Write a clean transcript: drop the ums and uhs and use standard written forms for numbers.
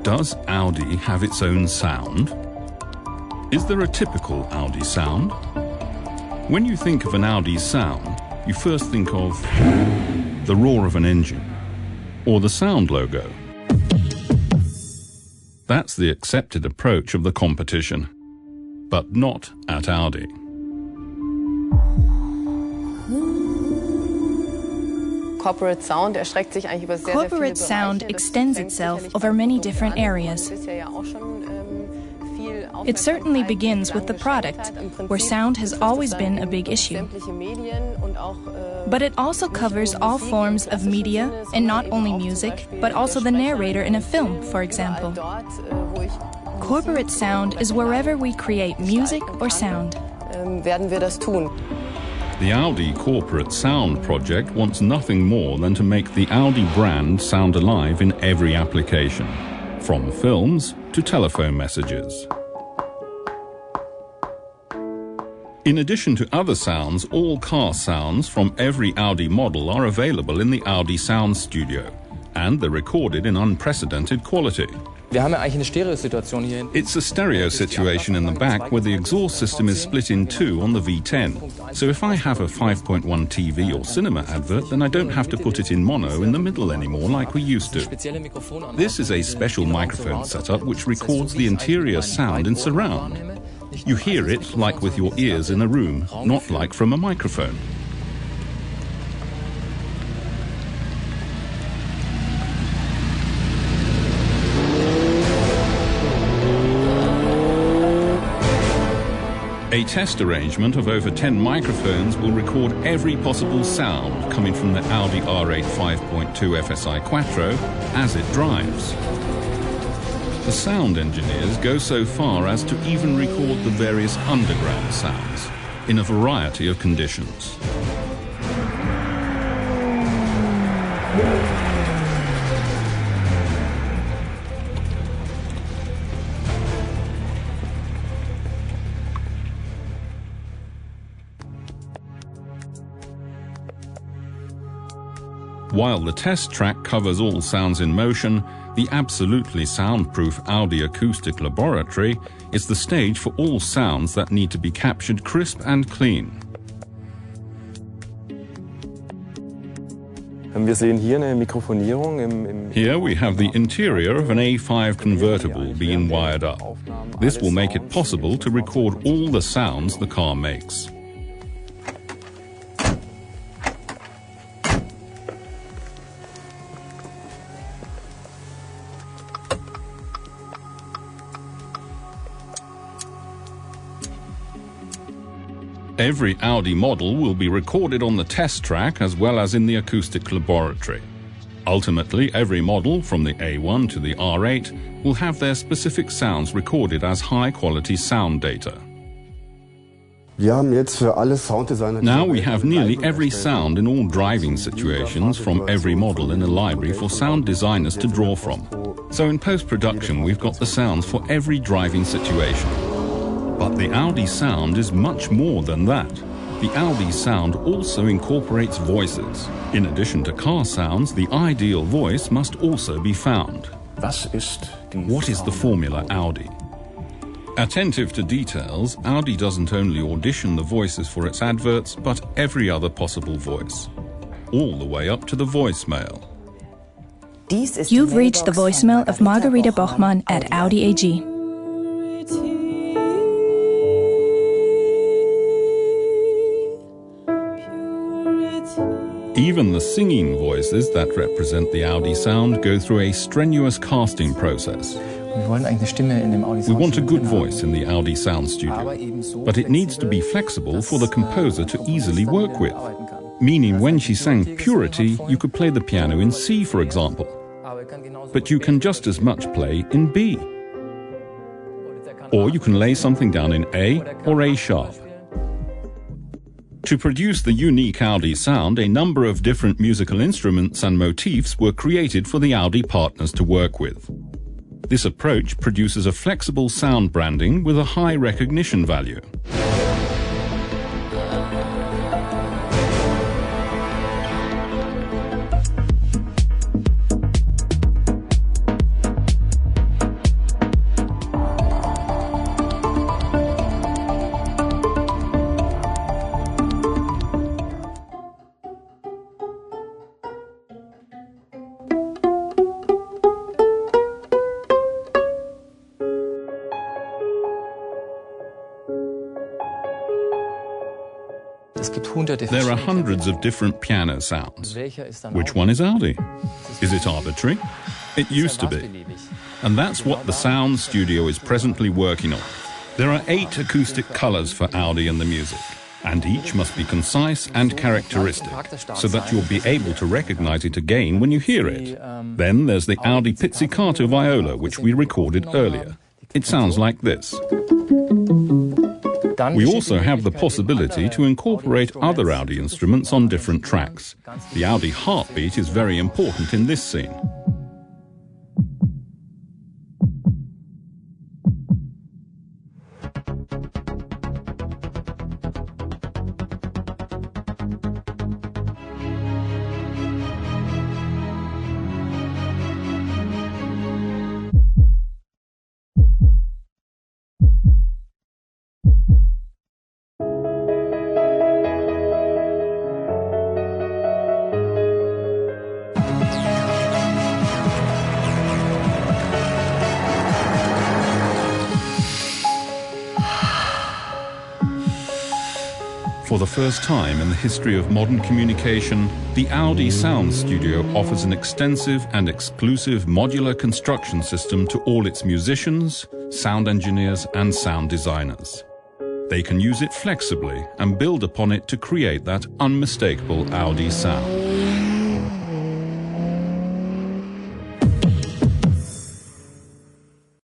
Does Audi have its own sound? Is there a typical Audi sound? When you think of an Audi sound, you first think of the roar of an engine or the sound logo. That's the accepted approach of the competition, but not at Audi. Corporate sound extends itself over many different areas. It certainly begins with the product, where sound has always been a big issue. But it also covers all forms of media, and not only music, but also the narrator in a film, for example. Corporate sound is wherever we create music or sound. The Audi Corporate Sound project wants nothing more than to make the Audi brand sound alive in every application, from films to telephone messages. In addition to other sounds, all car sounds from every Audi model are available in the Audi Sound Studio, and they're recorded in unprecedented quality. It's a stereo situation in the back where the exhaust system is split in two on the V10. So if I have a 5.1 TV or cinema advert, then I don't have to put it in mono in the middle anymore like we used to. This is a special microphone setup which records the interior sound in surround. You hear it like with your ears in a room, not like from a microphone. A test arrangement of over 10 microphones will record every possible sound coming from the Audi R8 5.2 FSI Quattro as it drives. The sound engineers go so far as to even record the various underground sounds in a variety of conditions. While the test track covers all sounds in motion, the absolutely soundproof Audi Acoustic Laboratory is the stage for all sounds that need to be captured crisp and clean. Here we have the interior of an A5 convertible being wired up. This will make it possible to record all the sounds the car makes. Every Audi model will be recorded on the test track as well as in the acoustic laboratory. Ultimately, every model, from the A1 to the R8, will have their specific sounds recorded as high-quality sound data. Now we have nearly every sound in all driving situations from every model in a library for sound designers to draw from. So in post-production, we've got the sounds for every driving situation. But the Audi sound is much more than that. The Audi sound also incorporates voices. In addition to car sounds, the ideal voice must also be found. What is the formula Audi? Attentive to details, Audi doesn't only audition the voices for its adverts, but every other possible voice. All the way up to the voicemail. You've reached the voicemail of Margarete Bochmann at Audi AG. Even the singing voices that represent the Audi sound go through a strenuous casting process. We want a good voice in the Audi Sound Studio, but it needs to be flexible for the composer to easily work with. Meaning when she sang Purity, you could play the piano in C, for example. But you can just as much play in B. Or you can lay something down in A or A sharp. To produce the unique Audi sound, a number of different musical instruments and motifs were created for the Audi partners to work with. This approach produces a flexible sound branding with a high recognition value. There are hundreds of different piano sounds. Which one is Audi? Is it arbitrary? It used to be. And that's what the sound studio is presently working on. There are 8 acoustic colors for Audi and the music, and each must be concise and characteristic, so that you'll be able to recognize it again when you hear it. Then there's the Audi pizzicato viola, which we recorded earlier. It sounds like this. We also have the possibility to incorporate other Audi instruments on different tracks. The Audi heartbeat is very important in this scene. For the first time in the history of modern communication, the Audi Sound Studio offers an extensive and exclusive modular construction system to all its musicians, sound engineers and sound designers. They can use it flexibly and build upon it to create that unmistakable Audi sound.